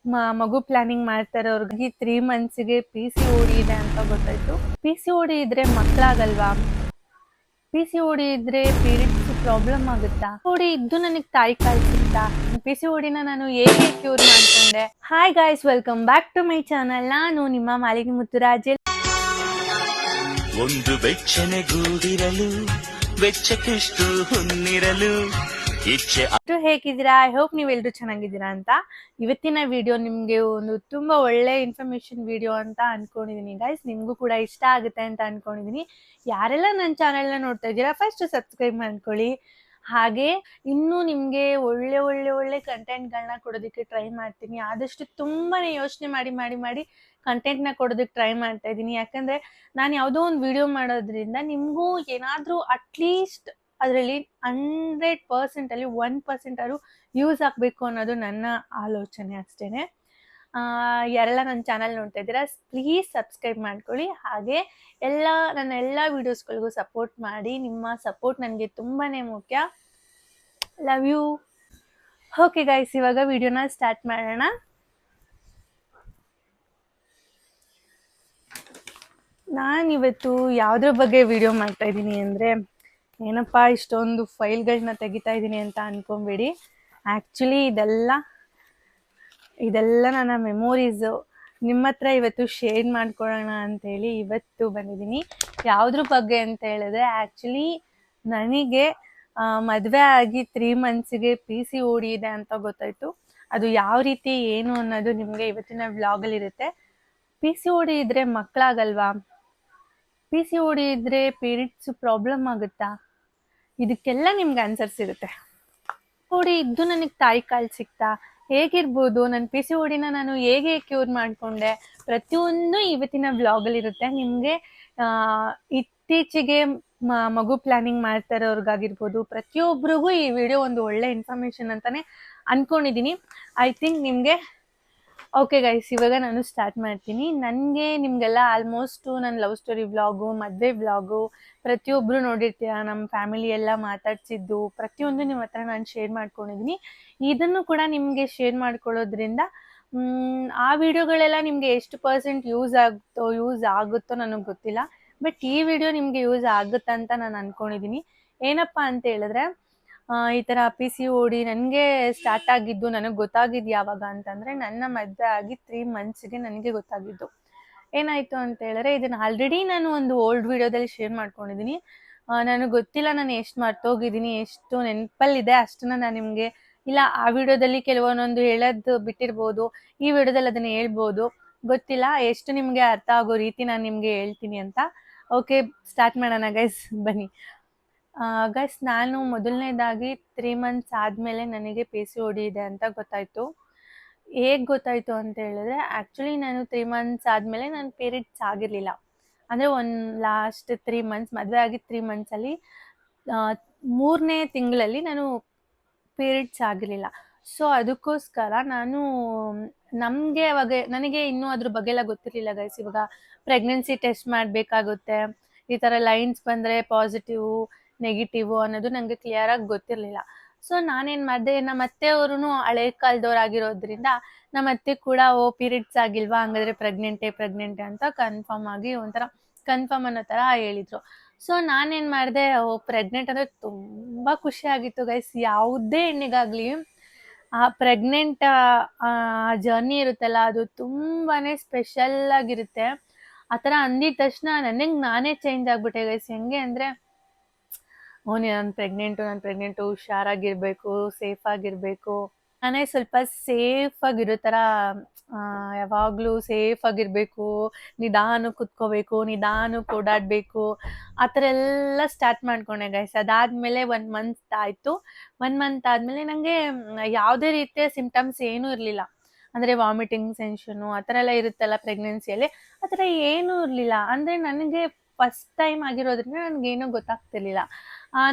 ಮಗು planning ಮಾಡ್ತಾರವ್ರಿಗೆ 3 ಮಂತ್ಸ್ಗೆ PCOD ಇದೆ ಅಂತ ಗೊತ್ತಾಯ್ತು. PCOD ಇದ್ರೆ ಮಕ್ಕಳಾಗಲ್ವಾ? PCOD ಇದ್ರೆ ಪೀರಿಯಡ್ಸ್ ಪ್ರಾಬ್ಲಮ್ ಆಗುತ್ತಾ? PCOD ಇದ್ದು ನನಗೆ ತಾಯಿ ಕಾಲ್ ಸಿಗ್ತಾ? PCOD ನಾನು ಹೇಗೆ ಕ್ಯೂರ್ ಮಾಡ್ಕೊಂಡೆ? Hi guys, welcome back to my channel. ನಾನು ನಿಮ್ಮ ಮಾಲಿನಿ ಮುತ್ತುರಾಜ್. ಒಂದು ಬೆಚ್ಚನೆ ಗೂಡಿರಲು ಬೆಚ್ಚಕ್ಕೆಷ್ಟು ಹೊನ್ನಿರಲು ಇಚ್ಛೆ. ಹೇಗಿದ್ದೀರಾ? ಐ ಹೋಪ್ ನೀವೆಲ್ಲರೂ ಚೆನ್ನಾಗಿದ್ದೀರಾ ಅಂತ. ಇವತ್ತಿನ ವಿಡಿಯೋ ನಿಮಗೆ ಒಂದು ತುಂಬಾ ಒಳ್ಳೆ ಇನ್ಫಾರ್ಮೇಶನ್ ವಿಡಿಯೋ ಅಂತ ಅನ್ಕೊಂಡಿದೀನಿ ಗೈಸ್. ನಿಮ್ಗೂ ಕೂಡ ಇಷ್ಟ ಆಗುತ್ತೆ ಅಂತ ಅನ್ಕೊಂಡಿದೀನಿ. ಯಾರೆಲ್ಲ ನನ್ನ ಚಾನೆಲ್ನ ನೋಡ್ತಾ ಇದ್ದೀರಾ, ಫಸ್ಟ್ ಸಬ್ಸ್ಕ್ರೈಬ್ ಮಾಡ್ಕೊಳ್ಳಿ. ಹಾಗೆ ಇನ್ನೂ ನಿಮಗೆ ಒಳ್ಳೆ ಒಳ್ಳೆ ಒಳ್ಳೆ ಕಂಟೆಂಟ್ಗಳನ್ನ ಕೊಡೋದಕ್ಕೆ ಟ್ರೈ ಮಾಡ್ತೀನಿ. ಆದಷ್ಟು ತುಂಬಾನೇ ಯೋಚನೆ ಮಾಡಿ ಕಂಟೆಂಟ್ನ ಕೊಡೋದಕ್ಕೆ ಟ್ರೈ ಮಾಡ್ತಾ ಇದ್ದೀನಿ. ಯಾಕಂದ್ರೆ ನಾನು ಯಾವುದೋ ಒಂದು ವಿಡಿಯೋ ಮಾಡೋದ್ರಿಂದ ನಿಮಗೂ ಏನಾದರೂ ಅಟ್ಲೀಸ್ಟ್ ಅದರಲ್ಲಿ 100% ಅಲ್ಲಿ 1% ಆದ್ರೂ ಯೂಸ್ ಆಗಬೇಕು ಅನ್ನೋದು ನನ್ನ ಆಲೋಚನೆ ಅಷ್ಟೇನೆ. ಯಾರೆಲ್ಲ ನನ್ನ ಚಾನಲ್ ನೋಡ್ತಾ ಇದ್ದೀರಾ, ಪ್ಲೀಸ್ ಸಬ್ಸ್ಕ್ರೈಬ್ ಮಾಡ್ಕೊಳ್ಳಿ. ಹಾಗೆ ನನ್ನ ಎಲ್ಲ ವಿಡಿಯೋಸ್ಗಳಿಗೂ ಸಪೋರ್ಟ್ ಮಾಡಿ. ನಿಮ್ಮ ಸಪೋರ್ಟ್ ನನಗೆ ತುಂಬಾನೇ ಮುಖ್ಯ. Love you. ಓಕೆ ಗೈಸ್, ಇವಾಗ ವಿಡಿಯೋನ ಸ್ಟಾರ್ಟ್ ಮಾಡೋಣ. ನಾನಿವತ್ತು ಯಾವುದ್ರ ಬಗ್ಗೆ ವಿಡಿಯೋ ಮಾಡ್ತಾ ಇದ್ದೀನಿ ಅಂದರೆ, ಏನಪ್ಪ ಇಷ್ಟೊಂದು ಫೈಲ್ಗಳನ್ನ ತೆಗಿತಾ ಇದ್ದೀನಿ ಅಂತ ಅನ್ಕೊಂಬೇಡಿ. ಆ್ಯಕ್ಚುಲಿ ಇದೆಲ್ಲ ನನ್ನ ಮೆಮೊರೀಸು ನಿಮ್ಮ ಹತ್ರ ಇವತ್ತು ಶೇರ್ ಮಾಡ್ಕೊಳ್ಳೋಣ ಅಂತೇಳಿ ಇವತ್ತು ಬಂದಿದ್ದೀನಿ. ಯಾವುದ್ರ ಬಗ್ಗೆ ಅಂತ ಹೇಳಿದ್ರೆ, ಆ್ಯಕ್ಚುಲಿ ನನಗೆ ಮದುವೆ ಆಗಿ 3 ಮಂತ್ಸ್ಗೆ PCOD ಇದೆ ಅಂತ ಗೊತ್ತಾಯಿತು. ಅದು ಯಾವ ರೀತಿ ಏನು ಅನ್ನೋದು ನಿಮಗೆ ಇವತ್ತಿನ ವ್ಲಾಗಲ್ಲಿ ಇರುತ್ತೆ. PCOD ಇದ್ರೆ ಮಕ್ಕಳಾಗಲ್ವಾ? PCOD ಇದ್ರೆ ಪೀರಿಯಡ್ಸ್ ಪ್ರಾಬ್ಲಮ್ ಆಗುತ್ತಾ? ಇದಕ್ಕೆಲ್ಲ ನಿಮ್ಗೆ ಆನ್ಸರ್ಸ್ ಇರುತ್ತೆ. PCOD ಇದ್ದು ನನಗೆ ತಾಯಿ ಕಾಲ್ ಸಿಗ್ತಾ? ಹೇಗಿರ್ಬೋದು? ನನ್ನ PCOD ನಾನು ಹೇಗೆ ಕ್ಯೂರ್ ಮಾಡಿಕೊಂಡೆ? ಪ್ರತಿಯೊಂದು ಇವತ್ತಿನ ವ್ಲಾಗಲ್ಲಿ ಇರುತ್ತೆ. ನಿಮಗೆ ಇತ್ತೀಚೆಗೆ ಮಗು ಪ್ಲಾನಿಂಗ್ ಮಾಡ್ತಾ ಇರೋರ್ಗಾಗಿರ್ಬೋದು, ಪ್ರತಿಯೊಬ್ಬರಿಗೂ ಈ ವಿಡಿಯೋ ಒಂದು ಒಳ್ಳೆ ಇನ್ಫಾರ್ಮೇಶನ್ ಅಂತಾನೆ ಅನ್ಕೊಂಡಿದ್ದೀನಿ. ಐ ಥಿಂಕ್ ನಿಮಗೆ. ಓಕೆ ಗೈಸ್, ಇವಾಗ ನಾನು ಸ್ಟಾರ್ಟ್ ಮಾಡ್ತೀನಿ. ನನಗೆ ನಿಮಗೆಲ್ಲ ಆಲ್ಮೋಸ್ಟ್ ನನ್ನ ಲವ್ ಸ್ಟೋರಿ ವ್ಲಾಗು, ಮದುವೆ ವ್ಲಾಗು ಪ್ರತಿಯೊಬ್ಬರು ನೋಡಿರ್ತೀರ. ನಮ್ಮ ಫ್ಯಾಮಿಲಿ ಎಲ್ಲ ಮಾತಾಡ್ಸಿದ್ದು ಪ್ರತಿಯೊಂದು ನಿಮ್ಮ ಹತ್ರ ನಾನು ಶೇರ್ ಮಾಡ್ಕೊಂಡಿದ್ದೀನಿ. ಇದನ್ನು ಕೂಡ ನಿಮಗೆ ಶೇರ್ ಮಾಡ್ಕೊಳ್ಳೋದ್ರಿಂದ ಆ ವಿಡಿಯೋಗಳೆಲ್ಲ ನಿಮಗೆ ಎಷ್ಟು % ಯೂಸ್ ಆಗುತ್ತೋ ನನಗೆ ಗೊತ್ತಿಲ್ಲ. ಬಟ್ ಈ ವಿಡಿಯೋ ನಿಮಗೆ ಯೂಸ್ ಆಗುತ್ತಂತ ನಾನು ಅಂದ್ಕೊಂಡಿದ್ದೀನಿ. ಏನಪ್ಪ ಅಂತ ಹೇಳಿದ್ರೆ, ಈ ಥರ PCOD ನನಗೆ ಸ್ಟಾರ್ಟ್ ಆಗಿದ್ದು, ನನಗೆ ಗೊತ್ತಾಗಿದ್ದು ಯಾವಾಗ ಅಂತಂದರೆ, ನನ್ನ ಮದುವೆ ಆಗಿ 3 ಮಂತ್ಸ್ಗೆ ನನಗೆ ಗೊತ್ತಾಗಿದ್ದು. ಏನಾಯಿತು ಅಂತ ಹೇಳಿದ್ರೆ, ಇದನ್ನು ಆಲ್ರೆಡಿ ನಾನು ಒಂದು ಓಲ್ಡ್ ವಿಡಿಯೋದಲ್ಲಿ ಶೇರ್ ಮಾಡ್ಕೊಂಡಿದ್ದೀನಿ. ನನಗೆ ಗೊತ್ತಿಲ್ಲ ನಾನು ಎಷ್ಟು ಮರ್ತೋಗಿದ್ದೀನಿ, ಎಷ್ಟು ನೆನಪಲ್ಲಿದೆ ಅಷ್ಟನ್ನು ನಾನು ನಿಮಗೆ, ಇಲ್ಲ ಆ ವಿಡಿಯೋದಲ್ಲಿ ಕೆಲವೊಂದೊಂದು ಹೇಳೋದು ಬಿಟ್ಟಿರ್ಬೋದು, ಈ ವಿಡಿಯೋದಲ್ಲಿ ಅದನ್ನು ಹೇಳ್ಬೋದು, ಗೊತ್ತಿಲ್ಲ. ಎಷ್ಟು ನಿಮಗೆ ಅರ್ಥ ಆಗೋ ರೀತಿ ನಾನು ನಿಮಗೆ ಹೇಳ್ತೀನಿ ಅಂತ. ಓಕೆ, ಸ್ಟಾರ್ಟ್ ಮಾಡೋಣ ಗೈಸ್, ಬನ್ನಿ. ಗೈಸ್, ನಾನು ಮೊದಲನೇದಾಗಿ 3 ಮಂತ್ಸ್ ಆದಮೇಲೆ ನನಗೆ PCOD ಇದೆ ಅಂತ ಗೊತ್ತಾಯಿತು. ಹೇಗೆ ಗೊತ್ತಾಯಿತು ಅಂತ ಹೇಳಿದ್ರೆ, ಆ್ಯಕ್ಚುಲಿ ನಾನು 3 ಮಂತ್ಸ್ ಆದಮೇಲೆ ನನ್ನ ಪೀರಿಯಡ್ಸ್ ಆಗಿರಲಿಲ್ಲ. ಅಂದರೆ ಲಾಸ್ಟ್ 3 ಮಂತ್ಸ್, ಮದುವೆ ಆಗಿ 3 ಮಂತ್ಸಲ್ಲಿ 3ನೇ ತಿಂಗಳಲ್ಲಿ ನಾನು ಪೀರಿಯಡ್ಸ್ ಆಗಿರಲಿಲ್ಲ. ಸೊ ಅದಕ್ಕೋಸ್ಕರ ನನಗೆ ಇನ್ನೂ ಅದ್ರ ಬಗ್ಗೆ ಎಲ್ಲ ಗೊತ್ತಿರಲಿಲ್ಲ ಗೈಸ್. ಇವಾಗ ಪ್ರೆಗ್ನೆನ್ಸಿ ಟೆಸ್ಟ್ ಮಾಡಬೇಕಾಗುತ್ತೆ, ಈ ಥರ ಲೈನ್ಸ್ ಬಂದರೆ ಪಾಸಿಟಿವ್ ನೆಗೆಟಿವ್ ಅನ್ನೋದು ನನಗೆ ಕ್ಲಿಯರಾಗಿ ಗೊತ್ತಿರಲಿಲ್ಲ. ಸೊ ನಾನೇನು ಮಾಡಿದೆ, ನಮ್ಮ ಅತ್ತೆಯವರು ಹಳೆ ಕಾಲದವ್ರಾಗಿರೋದ್ರಿಂದ ನಮ್ಮ ಅತ್ತೆ ಕೂಡ ಪೀರಿಯಡ್ಸ್ ಆಗಿಲ್ವಾ, ಹಂಗಾದ್ರೆ ಪ್ರೆಗ್ನೆಂಟೇ ಅಂತ ಕನ್ಫರ್ಮ್ ಅನ್ನೋ ಥರ ಹೇಳಿದರು. ಸೊ ನಾನೇನು ಮಾಡಿದೆ, ಪ್ರೆಗ್ನೆಂಟ್ ಅಂದರೆ ತುಂಬ ಖುಷಿ ಆಗಿತ್ತು ಗೈಸ್. ಯಾವುದೇ ಹೆಣ್ಣಿಗಾಗಲಿ ಆ ಪ್ರೆಗ್ನೆಂಟ್ ಜರ್ನಿ ಇರುತ್ತಲ್ಲ, ಅದು ತುಂಬಾ ಸ್ಪೆಷಲ್ ಆಗಿರುತ್ತೆ. ಆ ಥರ ಅಂದಿದ ತಕ್ಷಣ ನನಗೆ ನಾನೇ ಚೇಂಜ್ ಆಗಿಬಿಟ್ಟೆ ಗೈಸ್. ಹೆಂಗೆ ಅಂದರೆ, ನಾನು ಪ್ರೆಗ್ನೆಂಟು, ಹುಷಾರಾಗಿರಬೇಕು, ಸೇಫ್ ಆಗಿರಬೇಕು, ನಾನೇ ಸ್ವಲ್ಪ ಸೇಫ್ ಆಗಿರೋ ಥರ, ಯಾವಾಗಲೂ ಸೇಫ್ ಆಗಿರಬೇಕು, ನಿಧಾನಕ್ಕೆ ಕುತ್ಕೋಬೇಕು, ನಿಧಾನಕ್ಕೆ ಓಡಾಡಬೇಕು, ಆ ಥರ ಎಲ್ಲ ಸ್ಟಾರ್ಟ್ ಮಾಡ್ಕೊಂಡೆ ಗೈಸ್. ಅದಾದಮೇಲೆ 1 ಮಂತ್ ಆಯಿತು. 1 ಮಂತ್ ಆದಮೇಲೆ ನನಗೆ ಯಾವುದೇ ರೀತಿಯ ಸಿಂಪ್ಟಮ್ಸ್ ಏನೂ ಇರಲಿಲ್ಲ. ಅಂದರೆ ವಾಮಿಟಿಂಗ್ ಸೆನ್ಷನು ಆ ಥರ ಎಲ್ಲ ಇರುತ್ತಲ್ಲ ಪ್ರೆಗ್ನೆನ್ಸಿಯಲ್ಲಿ, ಆ ಥರ ಏನೂ ಇರಲಿಲ್ಲ. ಅಂದರೆ ನನಗೆ ಫಸ್ಟ್ ಟೈಮ್ ಆಗಿರೋದ್ರಿಂದ ನನಗೇನೂ ಗೊತ್ತಾಗ್ತಿರ್ಲಿಲ್ಲ.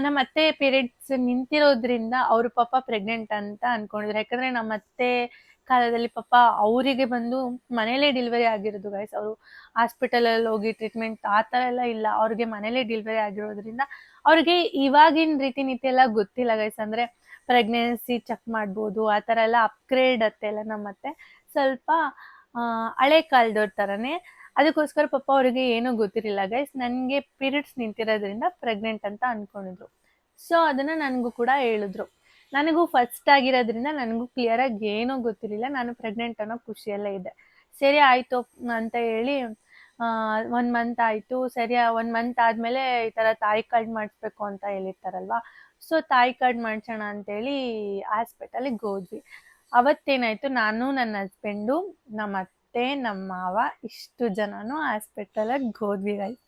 ನಮ್ಮ ಅತ್ತೆ ಪೀರಿಯಡ್ಸ್ ನಿಂತಿರೋದ್ರಿಂದ ಅವರು ಪಾಪ ಪ್ರೆಗ್ನೆಂಟ್ ಅಂತ ಅಂದ್ಕೊಂಡಿದ್ರು. ಯಾಕಂದರೆ ನಮ್ಮ ಅತ್ತೆ ಕಾಲದಲ್ಲಿ ಪಾಪ ಅವರಿಗೆ ಬಂದು ಮನೇಲೇ ಡೆಲಿವರಿ ಆಗಿರೋದು ಗೈಸ್. ಅವರು ಹಾಸ್ಪಿಟಲಲ್ಲಿ ಹೋಗಿ ಟ್ರೀಟ್ಮೆಂಟ್ ಆ ಥರ ಎಲ್ಲ ಇಲ್ಲ, ಅವ್ರಿಗೆ ಮನೇಲೇ ಡೆಲಿವರಿ ಆಗಿರೋದ್ರಿಂದ ಅವ್ರಿಗೆ ಇವಾಗಿನ ರೀತಿ ನೀತಿ ಎಲ್ಲ ಗೊತ್ತಿಲ್ಲ ಗೈಸ್. ಅಂದರೆ ಪ್ರೆಗ್ನೆನ್ಸಿ ಚೆಕ್ ಮಾಡ್ಬೋದು, ಆ ಥರ ಎಲ್ಲ ಅಪ್ಗ್ರೇಡ್ ಅತ್ತೆ ಎಲ್ಲ ನಮ್ಮ ಅತ್ತೆ. ಸ್ವಲ್ಪ ಹಳೆ ಕಾಲದವ್ರ ಥರನೇ. ಅದಕ್ಕೋಸ್ಕರ ಪಾಪ ಅವರಿಗೆ ಏನೂ ಗೊತ್ತಿರಲಿಲ್ಲ ಗೈಸ್. ನನಗೆ ಪೀರಿಯಡ್ಸ್ ನಿಂತಿರೋದ್ರಿಂದ ಪ್ರೆಗ್ನೆಂಟ್ ಅಂತ ಅಂದ್ಕೊಂಡಿದ್ರು. ಸೊ ಅದನ್ನು ನನಗೂ ಕೂಡ ಹೇಳಿದ್ರು. ನನಗೂ ಫಸ್ಟ್ ಆಗಿರೋದ್ರಿಂದ ನನಗೂ ಕ್ಲಿಯರಾಗಿ ಏನೂ ಗೊತ್ತಿರಲಿಲ್ಲ. ನಾನು ಪ್ರೆಗ್ನೆಂಟ್ ಅನ್ನೋ ಖುಷಿಯಲ್ಲೇ ಇದ್ದೆ. ಸರಿ ಆಯಿತು ಅಂತ ಹೇಳಿ 1 ಮಂತ್ ಆಯಿತು. ಸರಿ 1 ಮಂತ್ ಆದಮೇಲೆ ಈ ಥರ ತಾಯಿ ಕಾರ್ಡ್ ಮಾಡಿಸ್ಬೇಕು ಅಂತ ಹೇಳಿರ್ತಾರಲ್ವ. ಸೊ ತಾಯಿ ಕಾರ್ಡ್ ಮಾಡಿಸೋಣ ಅಂತೇಳಿ ಹಾಸ್ಪಿಟಲಿಗೆ ಹೋದ್ವಿ. ಅವತ್ತೇನಾಯಿತು, ನಾನು ನನ್ನ ಹಸ್ಬೆಂಡು, ನಮ್ಮ ಅತ್ತೆ, ನಮ್ಮ ಮಾವ ಇಷ್ಟು ಜನನು ಹಾಸ್ಪಿಟಲಿಗೆ ಹೋದ್ವಿ ಗೈಸ್.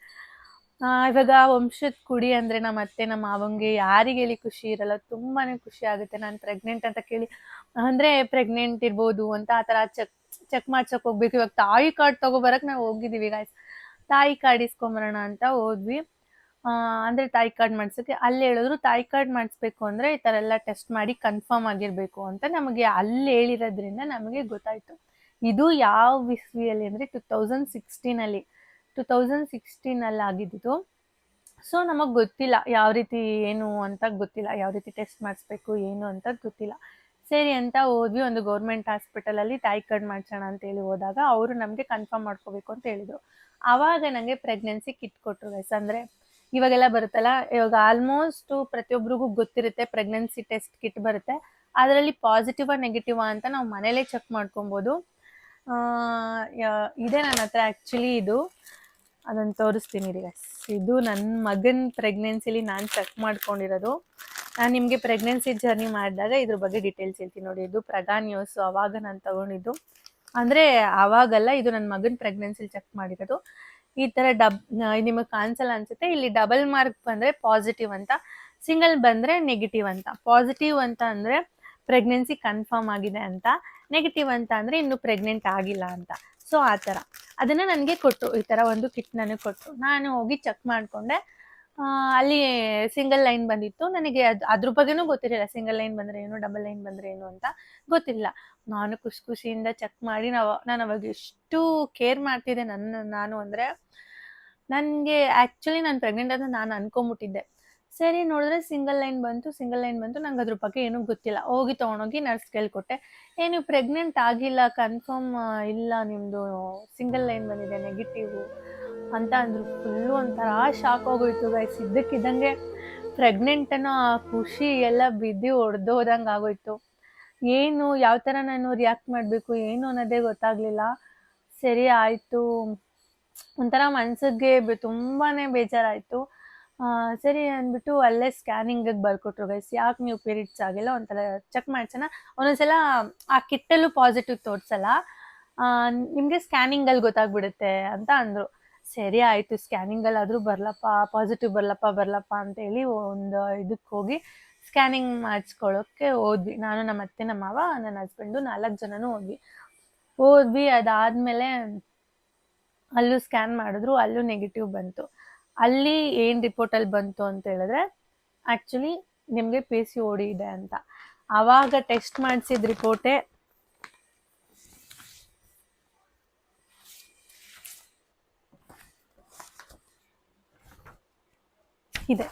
ಇವಾಗ ವಂಶದ ಕುಡಿ ಅಂದರೆ ನಮ್ಮ ಅತ್ತೆ ನಮ್ಮ ಮಾವಂಗೆ ಯಾರಿಗೆ ಹೇಳಿ ಖುಷಿ ಇರಲ್ಲ, ತುಂಬಾ ಖುಷಿ ಆಗುತ್ತೆ. ನಾನು ಪ್ರೆಗ್ನೆಂಟ್ ಅಂತ ಕೇಳಿ, ಅಂದರೆ ಪ್ರೆಗ್ನೆಂಟ್ ಇರ್ಬೋದು ಅಂತ ಆ ಥರ ಚೆಕ್ ಮಾಡ್ಸೋಕೆ ಹೋಗ್ಬೇಕು. ಇವಾಗ ತಾಯಿ ಕಾರ್ಡ್ ತೊಗೊಬರಕ್ಕೆ ನಾವು ಹೋಗಿದ್ದೀವಿ ಗೈಸ್. ತಾಯಿ ಕಾರ್ಡ್ ಇಸ್ಕೊಂಬರೋಣ ಅಂತ ಹೋದ್ವಿ. ಅಂದರೆ ತಾಯಿ ಕಾರ್ಡ್ ಮಾಡಿಸೋಕ್ಕೆ ಅಲ್ಲಿ ಹೇಳಿದ್ರು, ತಾಯಿ ಕಾರ್ಡ್ ಮಾಡಿಸ್ಬೇಕು ಅಂದರೆ ಈ ಥರ ಎಲ್ಲ ಟೆಸ್ಟ್ ಮಾಡಿ ಕನ್ಫರ್ಮ್ ಆಗಿರಬೇಕು ಅಂತ. ನಮಗೆ ಅಲ್ಲಿ ಹೇಳಿರೋದ್ರಿಂದ ನಮಗೆ ಗೊತ್ತಾಯಿತು. ಇದು ಯಾವ ಇಸ್ವಿಯಲ್ಲಿ ಅಂದರೆ 2016 2016 ಆಗಿದ್ದು. ಸೊ ನಮಗೆ ಗೊತ್ತಿಲ್ಲ ಯಾವ ರೀತಿ ಏನು ಅಂತ ಗೊತ್ತಿಲ್ಲ, ಯಾವ ರೀತಿ ಟೆಸ್ಟ್ ಮಾಡಿಸ್ಬೇಕು ಏನು ಅಂತ ಗೊತ್ತಿಲ್ಲ. ಸರಿ ಅಂತ ಹೋದ್ವಿ. ಒಂದು ಗೌರ್ಮೆಂಟ್ ಹಾಸ್ಪಿಟಲಲ್ಲಿ ತಾಯಿ ಕಾರ್ಡ್ ಮಾಡಿಸೋಣ ಅಂತೇಳಿ ಹೋದಾಗ ಅವರು ನಮಗೆ ಕನ್ಫರ್ಮ್ ಮಾಡ್ಕೋಬೇಕು ಅಂತ ಹೇಳಿದರು. ಆವಾಗ ನನಗೆ ಪ್ರೆಗ್ನೆನ್ಸಿ ಕಿಟ್ ಕೊಟ್ಟರು ಗೈಸ್. ಅಂದರೆ ಇವಾಗೆಲ್ಲ ಬರುತ್ತಲ್ಲ, ಇವಾಗ ಆಲ್ಮೋಸ್ಟು ಪ್ರತಿಯೊಬ್ಬರಿಗೂ ಗೊತ್ತಿರುತ್ತೆ, ಪ್ರೆಗ್ನೆನ್ಸಿ ಟೆಸ್ಟ್ ಕಿಟ್ ಬರುತ್ತೆ. ಅದರಲ್ಲಿ ಪಾಸಿಟಿವಾ ನೆಗೆಟಿವಾ ಅಂತ ನಾವು ಮನೇಲೇ ಚೆಕ್ ಮಾಡ್ಕೊಬೋದು. ಇದೆ ನನ್ನ ಹತ್ರ ಆ್ಯಕ್ಚುಲಿ ಇದು, ಅದನ್ನು ತೋರಿಸ್ತೀನಿ ರೀ ಗೈಸ್. ಇದು ನನ್ನ ಮಗನ ಪ್ರೆಗ್ನೆನ್ಸಿಲಿ ನಾನು ಚೆಕ್ ಮಾಡ್ಕೊಂಡಿರೋದು. ನಾನು ನಿಮಗೆ ಪ್ರೆಗ್ನೆನ್ಸಿ ಜರ್ನಿ ಮಾಡಿದಾಗ ಇದ್ರ ಬಗ್ಗೆ ಡೀಟೇಲ್ಸ್ ಹೇಳ್ತೀನಿ ನೋಡಿ. ಇದು ಪ್ರಗಾ ನ್ಯೂಸ್, ಆವಾಗ ನಾನು ತೊಗೊಂಡಿದ್ದು. ಅಂದರೆ ಆವಾಗಲ್ಲ, ಇದು ನನ್ನ ಮಗನ ಪ್ರೆಗ್ನೆನ್ಸಿಲಿ ಚೆಕ್ ಮಾಡಿರೋದು. ಈ ಥರ ನಿಮಗೆ ಕಾಣಿಸಲ್ಲ ಅನಿಸುತ್ತೆ, ಇಲ್ಲಿ ಡಬಲ್ ಮಾರ್ಕ್ ಬಂದರೆ ಪಾಸಿಟಿವ್ ಅಂತ, ಸಿಂಗಲ್ ಬಂದರೆ ನೆಗೆಟಿವ್ ಅಂತ. ಪಾಸಿಟಿವ್ ಅಂತ ಅಂದರೆ ಪ್ರೆಗ್ನೆನ್ಸಿ ಕನ್ಫರ್ಮ್ ಆಗಿದೆ ಅಂತ, ನೆಗೆಟಿವ್ ಅಂತ ಅಂದರೆ ಇನ್ನೂ ಪ್ರೆಗ್ನೆಂಟ್ ಆಗಿಲ್ಲ ಅಂತ. ಸೊ ಆ ಥರ ಅದನ್ನು ನನಗೆ ಕೊಟ್ಟರು. ಈ ಥರ ಒಂದು ಕಿಟ್ ನನಗೆ ಕೊಟ್ಟರು. ನಾನು ಹೋಗಿ ಚೆಕ್ ಮಾಡಿಕೊಂಡೆ. ಅಲ್ಲಿ ಸಿಂಗಲ್ ಲೈನ್ ಬಂದಿತ್ತು. ನನಗೆ ಅದ್ರ ಬಗ್ಗೆನೂ ಗೊತ್ತಿರಲಿಲ್ಲ, ಸಿಂಗಲ್ ಲೈನ್ ಬಂದರೆ ಏನು, ಡಬಲ್ ಲೈನ್ ಬಂದರೆ ಏನು ಅಂತ ಗೊತ್ತಿರಲಿಲ್ಲ. ನಾನು ಖುಷಿಯಿಂದ ಚೆಕ್ ಮಾಡಿ ನಾನು ಅವಾಗ ಎಷ್ಟು ಕೇರ್ ಮಾಡ್ತಿದ್ದೆ ನಾನು ಅಂದರೆ, ನನಗೆ ಆ್ಯಕ್ಚುಲಿ ನಾನು ಪ್ರೆಗ್ನೆಂಟ್ ಅಂತ ನಾನು ಅಂದ್ಕೊಂಬಿಟ್ಟಿದ್ದೆ. ಸರಿ ನೋಡಿದ್ರೆ ಸಿಂಗಲ್ ಲೈನ್ ಬಂತು. ನಂಗೆ ಅದ್ರ ಬಗ್ಗೆ ಏನೂ ಗೊತ್ತಿಲ್ಲ. ಹೋಗಿ ತೊಗೊಂಡೋಗಿ ನರ್ಸ್ ಕೇಳ್ಕೊಟ್ಟೆ, ನೀವು ಪ್ರೆಗ್ನೆಂಟ್ ಆಗಿಲ್ಲ, ಕನ್ಫರ್ಮ್ ಇಲ್ಲ, ನಿಮ್ಮದು ಸಿಂಗಲ್ ಲೈನ್ ಬಂದಿದೆ, ನೆಗೆಟಿವು ಅಂತ ಅಂದರು. ಫುಲ್ಲು ಒಂಥರ ಶಾಕ್ ಆಗೋಯ್ತು ಗೈಸ್. ಇದ್ದಕ್ಕಿದ್ದಂಗೆ ಪ್ರೆಗ್ನೆಂಟ್ ಅನ್ನೋ ಆ ಖುಷಿ ಎಲ್ಲ ಬಿದ್ದು ಹೊಡೆದೋದಂಗೆ ಆಗೋಯ್ತು. ಏನು ಯಾವ ಥರ ನಾನು ರಿಯಾಕ್ಟ್ ಮಾಡಬೇಕು ಏನು ಅನ್ನೋದೇ ಗೊತ್ತಾಗಲಿಲ್ಲ. ಸರಿ ಆಯಿತು, ಒಂಥರ ಮನಸ್ಸಿಗೆ ತುಂಬಾ ಬೇಜಾರಾಯಿತು. ಸರಿ ಅಂದ್ಬಿಟ್ಟು ಅಲ್ಲೇ ಸ್ಕ್ಯಾನಿಂಗಿಗೆ ಬರ್ಕೊಟ್ರು ಗೈಸ್. ಯಾಕೆ ನೀವು ಪೀರಿಯಡ್ಸ್ ಆಗಿಲ್ಲ, ಒಂಥರ ಚೆಕ್ ಮಾಡ್ಸೋಣ, ಒಂದೊಂದ್ಸಲ ಆ ಕಿಟ್ಟಲ್ಲೂ ಪಾಸಿಟಿವ್ ತೋರಿಸಲ್ಲ, ನಿಮಗೆ ಸ್ಕ್ಯಾನಿಂಗಲ್ಲಿ ಗೊತ್ತಾಗ್ಬಿಡುತ್ತೆ ಅಂತ ಅಂದರು. ಸರಿ ಆಯಿತು, ಸ್ಕ್ಯಾನಿಂಗಲ್ಲಾದರೂ ಪಾಸಿಟಿವ್ ಬರಲಪ್ಪ ಅಂತೇಳಿ ಒಂದು ಇದಕ್ಕೆ ಹೋಗಿ ಸ್ಕ್ಯಾನಿಂಗ್ ಮಾಡಿಸ್ಕೊಳ್ಳೋಕ್ಕೆ ಹೋದ್ವಿ. ನಾನು, ನಮ್ಮ ಅತ್ತೆ, ನಮ್ಮ ಮಾವ, ನನ್ನ ಹಸ್ಬೆಂಡು 4 ಜನನೂ ಹೋದ್ವಿ. ಅದಾದಮೇಲೆ ಅಲ್ಲೂ ಸ್ಕ್ಯಾನ್ ಮಾಡಿದ್ರು, ಅಲ್ಲೂ ನೆಗೆಟಿವ್ ಬಂತು. ಅಲ್ಲಿ ಏನು ರಿಪೋರ್ಟಲ್ಲಿ ಬಂತು ಅಂತ ಹೇಳಿದ್ರೆ, ಆ್ಯಕ್ಚುಲಿ ನಿಮಗೆ PCOD ಇದೆ ಅಂತ. ಆವಾಗ ಟೆಸ್ಟ್ ಮಾಡಿಸಿದ ರಿಪೋರ್ಟೇ ಇದೆ.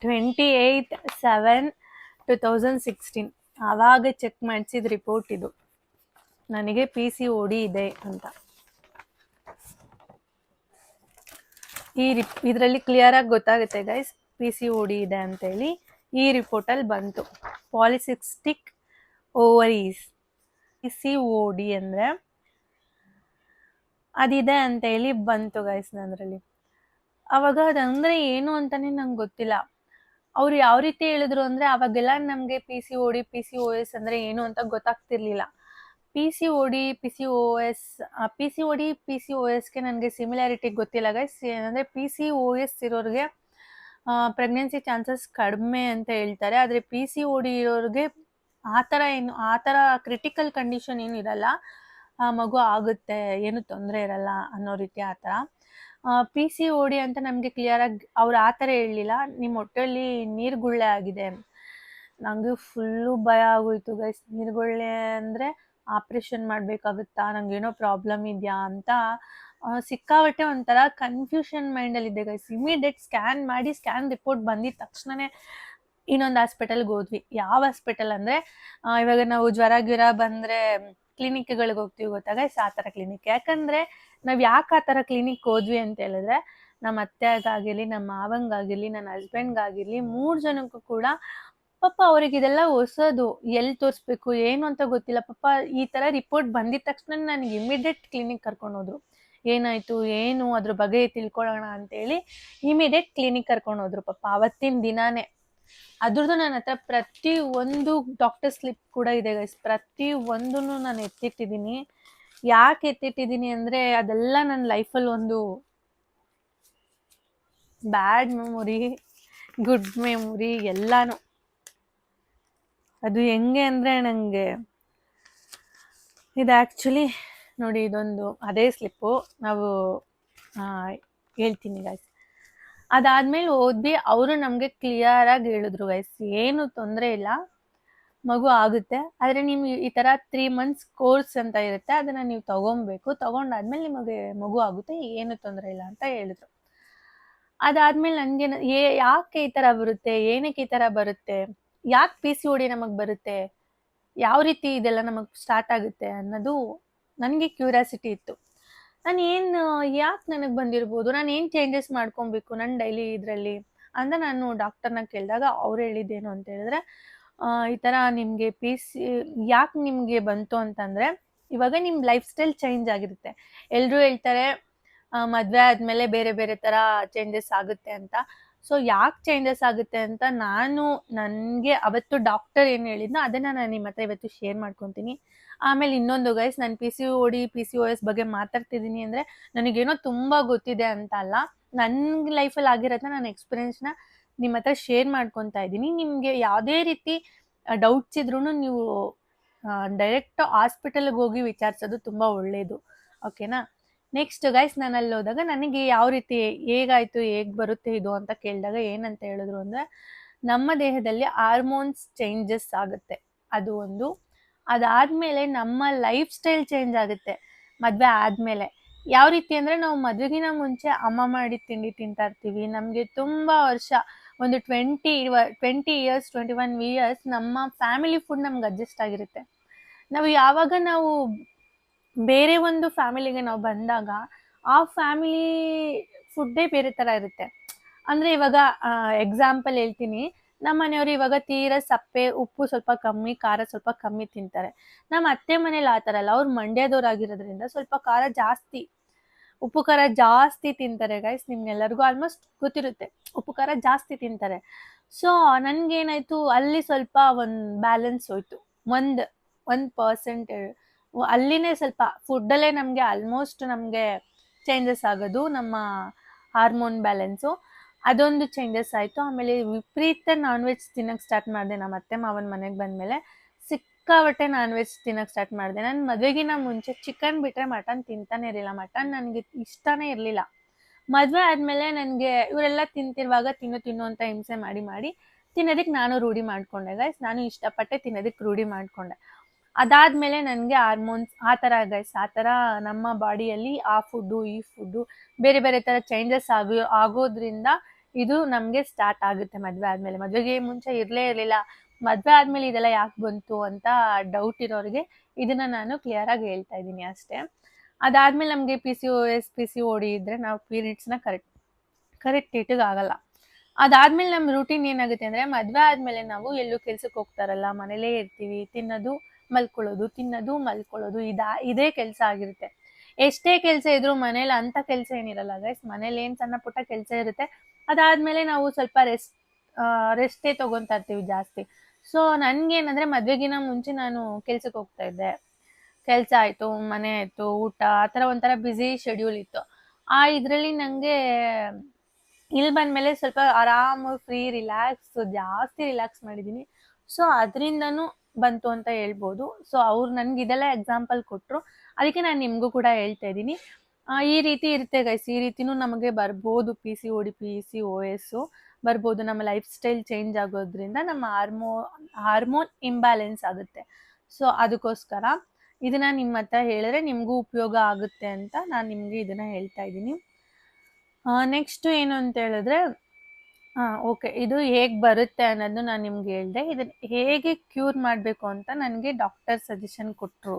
28/7/2016 ಆವಾಗ ಚೆಕ್ ಮಾಡಿಸಿದ ರಿಪೋರ್ಟ್ ಇದು, ನನಗೆ PCOD ಇದೆ ಅಂತ. ಇದರಲ್ಲಿ ಕ್ಲಿಯರಾಗಿ ಗೊತ್ತಾಗುತ್ತೆ ಗೈಸ್, PCOD ಇದೆ ಅಂತೇಳಿ. ಈ ರಿಪೋರ್ಟಲ್ಲಿ ಬಂತು, ಪಾಲಿಸಿಸ್ಟಿಕ್ ಓವರೀಸ್. PCOD ಅಂದರೆ ಅದಿದೆ ಅಂತೇಳಿ ಬಂತು ಗೈಸ್ ನನ್ನಲ್ಲಿ. ಆವಾಗ ಅದಂದರೆ ಏನು ಅಂತಲೇ ನಂಗೆ ಗೊತ್ತಿಲ್ಲ. ಅವ್ರು ಯಾವ ರೀತಿ ಹೇಳಿದ್ರು ಅಂದರೆ, ಅವಾಗೆಲ್ಲ ನಮಗೆ PCOD PCOS ಅಂದರೆ ಏನು ಅಂತ ಗೊತ್ತಾಗ್ತಿರ್ಲಿಲ್ಲ. PCODಗೆ ನನಗೆ ಸಿಮಿಲಾರಿಟಿ ಗೊತ್ತಿಲ್ಲ ಗೈಸ್. ಏನಂದರೆ PCOS ಇರೋರಿಗೆ ಪ್ರೆಗ್ನೆನ್ಸಿ ಚಾನ್ಸಸ್ ಕಡಿಮೆ ಅಂತ ಹೇಳ್ತಾರೆ. ಆದರೆ PCOD ಇರೋರಿಗೆ ಆ ಥರ ಕ್ರಿಟಿಕಲ್ ಕಂಡೀಷನ್ ಏನು ಇರಲ್ಲ, ಮಗು ಆಗುತ್ತೆ, ಏನು ತೊಂದರೆ ಇರಲ್ಲ ಅನ್ನೋ ರೀತಿ ಆ ಥರ. PCOD ಅಂತ ನಮಗೆ ಕ್ಲಿಯರಾಗಿ ಅವ್ರು ಆ ಥರ ಹೇಳಲಿಲ್ಲ, ನಿಮ್ಮ ಹೊಟ್ಟೆಯಲ್ಲಿ ನೀರುಗುಳ್ಳೆ ಆಗಿದೆ. ನನಗೆ ಫುಲ್ಲು ಭಯ ಆಗೋಯ್ತು ಗೈಸ್. ನೀರುಗುಳ್ಳೆ ಅಂದರೆ ಆಪ್ರೇಷನ್ ಮಾಡಬೇಕಾಗುತ್ತಾ, ನನಗೇನೋ ಪ್ರಾಬ್ಲಮ್ ಇದೆಯಾ ಅಂತ ಸಿಕ್ಕಾಬಟ್ಟೆ ಒಂಥರ ಕನ್ಫ್ಯೂಷನ್ ಮೈಂಡಲ್ಲಿದ್ದೆ ಗೈಸ್. ಇಮಿಡಿಯೇಟ್ ಸ್ಕ್ಯಾನ್ ಮಾಡಿ, ಸ್ಕ್ಯಾನ್ ರಿಪೋರ್ಟ್ ಬಂದಿದ್ದ ತಕ್ಷಣವೇ ಇನ್ನೊಂದು ಹಾಸ್ಪಿಟಲ್ಗೆ ಹೋದ್ವಿ. ಯಾವ ಹಾಸ್ಪಿಟಲ್ ಅಂದರೆ ಇವಾಗ ನಾವು ಜ್ವರ ಗಿರ ಬಂದರೆ ಕ್ಲಿನಿಕ್ಗಳಿಗೆ ಹೋಗ್ತೀವಿ ಗೊತ್ತಾ ಗೈಸ್, ಆ ಥರ ಕ್ಲಿನಿಕ್. ಯಾಕಂದರೆ ನಾವು ಯಾಕೆ ಆ ಥರ ಕ್ಲಿನಿಕ್ ಹೋದ್ವಿ ಅಂತ ಹೇಳಿದ್ರೆ, ನಮ್ಮ ಅತ್ತೆಗಾಗಿರಲಿ, ನಮ್ಮ ಮಾವಂಗಾಗಿರಲಿ, ನನ್ನ ಹಸ್ಬೆಂಡ್ಗಾಗಿರಲಿ, 3 ಜನಕ್ಕೂ ಕೂಡ ಪಾಪ ಅವ್ರಿಗೆ ಇದೆಲ್ಲ ಹೊಸದು. ಎಲ್ಲಿ ತೋರಿಸ್ಬೇಕು ಏನು ಅಂತ ಗೊತ್ತಿಲ್ಲ. ಪಾಪ ಈ ಥರ ರಿಪೋರ್ಟ್ ಬಂದಿದ ತಕ್ಷಣ ನನಗೆ ಇಮಿಡಿಯೇಟ್ ಕ್ಲಿನಿಕ್ ಕರ್ಕೊಂಡು ಹೋದ್ರು. ಏನಾಯಿತು ಏನು ಅದ್ರ ಬಗ್ಗೆ ತಿಳ್ಕೊಳ್ಳೋಣ ಅಂತೇಳಿ ಇಮಿಡಿಯೇಟ್ ಕ್ಲಿನಿಕ್ ಕರ್ಕೊಂಡು ಹೋದ್ರು ಪಾಪ ಅವತ್ತಿನ ದಿನಾನೇ. ಅದ್ರದ್ದು ನನ್ನ ಹತ್ರ ಪ್ರತಿ ಒಂದು ಡಾಕ್ಟರ್ ಸ್ಲಿಪ್ ಕೂಡ ಇದೆ ಗೈಸ್. ಪ್ರತಿ ಒಂದನ್ನು ನಾನು ಎತ್ತಿಟ್ಟಿದ್ದೀನಿ. ಯಾಕೆ ಎತ್ತಿಟ್ಟಿದ್ದೀನಿ ಅಂದರೆ ಅದೆಲ್ಲ ನನ್ನ ಲೈಫಲ್ಲಿ ಒಂದು ಬ್ಯಾಡ್ ಮೆಮೊರಿ, ಗುಡ್ ಮೆಮೊರಿ ಎಲ್ಲಾನು. ಅದು ಹೆಂಗೆ ಅಂದರೆ ನನಗೆ ಇದು ಆ್ಯಕ್ಚುಲಿ ನೋಡಿ, ಇದೊಂದು ಅದೇ ಸ್ಲಿಪ್ಪು. ನಾವು ಹೇಳ್ತೀನಿ ಗೈಸ್. ಅದಾದ್ಮೇಲೆ ಹೋದ್ವಿ. ಅವರು ನಮಗೆ ಕ್ಲಿಯರಾಗಿ ಹೇಳಿದ್ರು ಗೈಸ್, ಏನು ತೊಂದರೆ ಇಲ್ಲ, ಮಗು ಆಗುತ್ತೆ. ಆದರೆ ನಿಮ್ಗೆ ಈ ಥರ 3 months ಕೋರ್ಸ್ ಅಂತ ಇರುತ್ತೆ, ಅದನ್ನು ನೀವು ತಗೊಬೇಕು. ತಗೊಂಡಾದ್ಮೇಲೆ ನಿಮಗೆ ಮಗು ಆಗುತ್ತೆ, ಏನು ತೊಂದರೆ ಇಲ್ಲ ಅಂತ ಹೇಳಿದ್ರು. ಅದಾದ್ಮೇಲೆ ನನಗೆ ಯಾಕೆ ಈ ಥರ ಬರುತ್ತೆ, ಏನಕ್ಕೆ ಈ ಥರ ಬರುತ್ತೆ, ಯಾಕೆ PCOD ನಮಗೆ ಬರುತ್ತೆ, ಯಾವ ರೀತಿ ಇದೆಲ್ಲ ನಮಗೆ ಸ್ಟಾರ್ಟ್ ಆಗುತ್ತೆ ಅನ್ನೋದು ನನಗೆ ಕ್ಯೂರಿಯಾಸಿಟಿ ಇತ್ತು. ಯಾಕೆ ನನಗೆ ಬಂದಿರ್ಬೋದು, ನಾನು ಏನು ಚೇಂಜಸ್ ಮಾಡ್ಕೊಬೇಕು ನನ್ನ ಡೈಲಿ ಇದರಲ್ಲಿ ಅಂತ ನಾನು ಡಾಕ್ಟರ್ನ ಕೇಳಿದಾಗ ಅವ್ರು ಹೇಳಿದ್ದೇನು ಅಂತ ಹೇಳಿದ್ರೆ, ಈ ಥರ ನಿಮಗೆ ಯಾಕೆ ನಿಮಗೆ ಬಂತು ಅಂತಂದರೆ, ಇವಾಗ ನಿಮ್ಮ ಲೈಫ್ ಸ್ಟೈಲ್ ಚೇಂಜ್ ಆಗಿರುತ್ತೆ. ಎಲ್ಲರೂ ಹೇಳ್ತಾರೆ ಮದುವೆ ಆದಮೇಲೆ ಬೇರೆ ಬೇರೆ ಥರ ಚೇಂಜಸ್ ಆಗುತ್ತೆ ಅಂತ. ಸೊ ಯಾಕೆ ಚೇಂಜಸ್ ಆಗುತ್ತೆ ಅಂತ ನನಗೆ ಅವತ್ತು ಡಾಕ್ಟರ್ ಏನು ಹೇಳಿದ್ನೋ ಅದನ್ನು ನಾನು ನಿಮ್ಮ ಹತ್ರ ಇವತ್ತು ಶೇರ್ ಮಾಡ್ಕೊತೀನಿ. ಆಮೇಲೆ ಇನ್ನೊಂದು ಗೈಸ್, ನಾನು PCOD PCOS ಬಗ್ಗೆ ಮಾತಾಡ್ತಿದ್ದೀನಿ ಅಂದರೆ ನನಗೇನೋ ತುಂಬ ಗೊತ್ತಿದೆ ಅಂತ ಅಲ್ಲ, ನನ್ನ ಲೈಫಲ್ಲಿ ಆಗಿರೋದನ್ನ ನನ್ನ ಎಕ್ಸ್ಪೀರಿಯನ್ಸ್ನ ನಿಮ್ಮ ಹತ್ರ ಶೇರ್ ಮಾಡ್ಕೊತಾ ಇದ್ದೀನಿ. ನಿಮಗೆ ಯಾವುದೇ ರೀತಿ ಡೌಟ್ಸ್ ಇದ್ರೂ ನೀವು ಡೈರೆಕ್ಟ್ ಹಾಸ್ಪಿಟಲ್ಗೆ ಹೋಗಿ ವಿಚಾರಿಸೋದು ತುಂಬ ಒಳ್ಳೆಯದು, ಓಕೆನಾ. ನೆಕ್ಸ್ಟ್ ಗೈಸ್, ನಾನು ಅಲ್ಲಿ ಹೋದಾಗ ನನಗೆ ಯಾವ ರೀತಿ ಹೇಗಾಯಿತು, ಹೇಗೆ ಬರುತ್ತೆ ಇದು ಅಂತ ಕೇಳಿದಾಗ ಏನಂತ ಹೇಳಿದ್ರು ಅಂದರೆ, ನಮ್ಮ ದೇಹದಲ್ಲಿ ಹಾರ್ಮೋನ್ಸ್ ಚೇಂಜಸ್ ಆಗುತ್ತೆ, ಅದು ಒಂದು. ಅದಾದಮೇಲೆ ನಮ್ಮ ಲೈಫ್ ಸ್ಟೈಲ್ ಚೇಂಜ್ ಆಗುತ್ತೆ ಮದುವೆ ಆದಮೇಲೆ. ಯಾವ ರೀತಿ ಅಂದರೆ, ನಾವು ಮದುವೆಗಿನ ಮುಂಚೆ ಅಮ್ಮ ಮಾಡಿದ ತಿಂಡಿ ತಿಂತಾ ಇರ್ತೀವಿ. ನಮಗೆ ತುಂಬ ವರ್ಷ, ಒಂದು 20 years 21 years ನಮ್ಮ ಫ್ಯಾಮಿಲಿ ಫುಡ್ ನಮ್ಗೆ ಅಡ್ಜಸ್ಟ್ ಆಗಿರುತ್ತೆ. ಯಾವಾಗ ನಾವು ಬೇರೆ ಒಂದು ಫ್ಯಾಮಿಲಿಗೆ ನಾವು ಬಂದಾಗ ಆ ಫ್ಯಾಮಿಲಿ ಫುಡ್ಡೇ ಬೇರೆ ಥರ ಇರುತ್ತೆ. ಅಂದರೆ ಇವಾಗ ಎಕ್ಸಾಂಪಲ್ ಹೇಳ್ತೀನಿ, ನಮ್ಮ ಮನೆಯವರು ಇವಾಗ ತೀರಾ ಸಪ್ಪೆ, ಉಪ್ಪು ಸ್ವಲ್ಪ ಕಮ್ಮಿ, ಖಾರ ಸ್ವಲ್ಪ ಕಮ್ಮಿ ತಿಂತಾರೆ. ನಮ್ಮ ಅತ್ತೆ ಮನೇಲಿ ಆ ಥರ ಅಲ್ಲ, ಅವ್ರು ಮಂಡ್ಯದವ್ರಾಗಿರೋದ್ರಿಂದ ಸ್ವಲ್ಪ ಖಾರ ಜಾಸ್ತಿ, ಉಪ್ಪು ಖಾರ ಜಾಸ್ತಿ ತಿಂತಾರೆ ಗೈಸ್. ನಿಮ್ಗೆಲ್ಲರಿಗೂ ಆಲ್ಮೋಸ್ಟ್ ಗೊತ್ತಿರುತ್ತೆ, ಉಪ್ಪು ಖಾರ ಜಾಸ್ತಿ ತಿಂತಾರೆ. ಸೊ ನನಗೇನಾಯಿತು, ಅಲ್ಲಿ ಸ್ವಲ್ಪ ಒಂದು ಬ್ಯಾಲೆನ್ಸ್ ಹೋಯ್ತು, 1% ಅಲ್ಲಿನೇ ಸ್ವಲ್ಪ ಫುಡ್ಡಲ್ಲೇ ನಮಗೆ ಆಲ್ಮೋಸ್ಟ್ ನಮಗೆ ಚೇಂಜಸ್ ಆಗೋದು, ನಮ್ಮ ಹಾರ್ಮೋನ್ ಬ್ಯಾಲೆನ್ಸು ಅದೊಂದು ಚೇಂಜಸ್ ಆಯಿತು. ಆಮೇಲೆ ವಿಪರೀತ ನಾನ್ ವೆಜ್ ತಿನ್ನೋಕ್ಕೆ ಸ್ಟಾರ್ಟ್ ಮಾಡಿದೆ. ನಮ್ಮ ಅತ್ತೆ ಮಾವನ ಮನೆಗೆ ಬಂದಮೇಲೆ ಸಿಕ್ಕಾಪಟ್ಟೆ ನಾನ್ ವೆಜ್ ತಿನ್ನೋಕ್ಕೆ ಸ್ಟಾರ್ಟ್ ಮಾಡಿದೆ. ನಾನು ಮದುವೆಗಿನ ಮುಂಚೆ ಚಿಕನ್ ಬಿಟ್ಟರೆ ಮಟನ್ ತಿಂತಾನೆ ಇರಲಿಲ್ಲ. ಮಟನ್ ನನಗೆ ಇಷ್ಟನೇ ಇರಲಿಲ್ಲ. ಮದುವೆ ಆದಮೇಲೆ ನನಗೆ ಇವರೆಲ್ಲ ತಿಂತಿರುವಾಗ ತಿನ್ನು ಅಂತ ಹಿಂಸೆ ಮಾಡಿ ತಿನ್ನೋದಕ್ಕೆ ನಾನು ರೂಢಿ ಮಾಡಿಕೊಂಡೆ ಗೈಸ್. ನಾನು ಇಷ್ಟಪಟ್ಟೆ ತಿನ್ನೋದಕ್ಕೆ ರೂಢಿ ಮಾಡಿಕೊಂಡೆ. ಅದಾದಮೇಲೆ ನನಗೆ ಹಾರ್ಮೋನ್ಸ್ ಆ ಥರ ಗೈಸ್, ಆ ಥರ ನಮ್ಮ ಬಾಡಿಯಲ್ಲಿ ಆ ಫುಡ್ಡು ಈ ಫುಡ್ಡು ಬೇರೆ ಬೇರೆ ಥರ ಚೇಂಜಸ್ ಆಗೋದ್ರಿಂದ ಇದು ನಮಗೆ ಸ್ಟಾರ್ಟ್ ಆಗುತ್ತೆ ಮದುವೆ ಆದಮೇಲೆ. ಮದುವೆಗೆ ಮುಂಚೆ ಇರಲೇ ಇರಲಿಲ್ಲ, ಮದುವೆ ಆದಮೇಲೆ ಇದೆಲ್ಲ ಯಾಕೆ ಬಂತು ಅಂತ ಡೌಟ್ ಇರೋರಿಗೆ ಇದನ್ನು ನಾನು ಕ್ಲಿಯರಾಗಿ ಹೇಳ್ತಾ ಇದ್ದೀನಿ ಅಷ್ಟೇ. ಅದಾದಮೇಲೆ ನಮಗೆ PCOS PCOD ಇದ್ದರೆ ನಾವು ಪೀರಿಯಡ್ಸ್ನ ಕರೆಕ್ಟ್ ಡೇಟಿಗೆ ಆಗಲ್ಲ. ಅದಾದಮೇಲೆ ನಮ್ಮ ರೂಟೀನ್ ಏನಾಗುತ್ತೆ ಅಂದರೆ, ಮದುವೆ ಆದಮೇಲೆ ನಾವು ಎಲ್ಲೂ ಕೆಲ್ಸಕ್ಕೆ ಹೋಗ್ತಾರಲ್ಲ, ಮನೇಲೇ ಇರ್ತೀವಿ, ತಿನ್ನೋದು ಮಲ್ಕೊಳ್ಳೋದು ಇದೇ ಕೆಲಸ ಆಗಿರುತ್ತೆ. ಎಷ್ಟೇ ಕೆಲಸ ಇದ್ರೂ ಮನೇಲಿ ಅಂಥ ಕೆಲಸ ಏನಿರಲ್ಲ ಗೈಸ್. ಮನೇಲಿ ಏನು ಸಣ್ಣ ಪುಟ್ಟ ಕೆಲಸ ಇರುತ್ತೆ, ಅದಾದಮೇಲೆ ನಾವು ಸ್ವಲ್ಪ ರೆಸ್ಟೇ ತೊಗೊತಾ ಇರ್ತೀವಿ ಜಾಸ್ತಿ. ಸೊ ನನಗೇನಂದರೆ, ಮದುವೆಗಿನ ಮುಂಚೆ ನಾನು ಕೆಲ್ಸಕ್ಕೆ ಹೋಗ್ತಾ ಇದ್ದೆ, ಕೆಲಸ ಆಯಿತು, ಮನೆ ಆಯಿತು, ಊಟ, ಆ ಥರ ಒಂಥರ ಬ್ಯುಸಿ ಶೆಡ್ಯೂಲ್ ಇತ್ತು. ಇದರಲ್ಲಿ ನನಗೆ ಇಲ್ಲಿ ಬಂದಮೇಲೆ ಸ್ವಲ್ಪ ಆರಾಮು, ಫ್ರೀ, ಜಾಸ್ತಿ ರಿಲ್ಯಾಕ್ಸ್ ಮಾಡಿದ್ದೀನಿ. ಸೊ ಅದರಿಂದನೂ ಬಂತು ಅಂತ ಹೇಳ್ಬೋದು. ಸೊ ಅವ್ರು ನನಗೆ ಇದೆಲ್ಲ ಎಕ್ಸಾಂಪಲ್ ಕೊಟ್ಟರು, ಅದಕ್ಕೆ ನಾನು ನಿಮಗೂ ಕೂಡ ಹೇಳ್ತಾ ಇದ್ದೀನಿ. ಈ ರೀತಿ ಇರುತ್ತೆ ಗೈಸ್, ಈ ರೀತಿನೂ ನಮಗೆ ಬರ್ಬೋದು. PCOD PCOS ಬರ್ಬೋದು. ನಮ್ಮ ಲೈಫ್ ಸ್ಟೈಲ್ ಚೇಂಜ್ ಆಗೋದ್ರಿಂದ ನಮ್ಮ ಹಾರ್ಮೋನ್ ಇಂಬ್ಯಾಲೆನ್ಸ್ ಆಗುತ್ತೆ. ಸೊ ಅದಕ್ಕೋಸ್ಕರ ಇದನ್ನು ನಿಮ್ಮ ಹತ್ರ ಹೇಳಿದ್ರೆ ನಿಮಗೂ ಉಪಯೋಗ ಆಗುತ್ತೆ ಅಂತ ನಾನು ನಿಮಗೆ ಇದನ್ನು ಹೇಳ್ತಾ ಇದ್ದೀನಿ. ನೆಕ್ಸ್ಟು ಏನು ಅಂತ ಹೇಳಿದ್ರೆ, ಓಕೆ. ಇದು ಹೇಗ್ ಬರುತ್ತೆ ಅನ್ನೋದು ನಾನು ನಿಮ್ಗೆ ಹೇಳ್ದೆ. ಇದನ್ನ ಹೇಗೆ ಕ್ಯೂರ್ ಮಾಡಬೇಕು ಅಂತ ನನಗೆ ಡಾಕ್ಟರ್ ಸಜೆಷನ್ ಕೊಟ್ಟರು.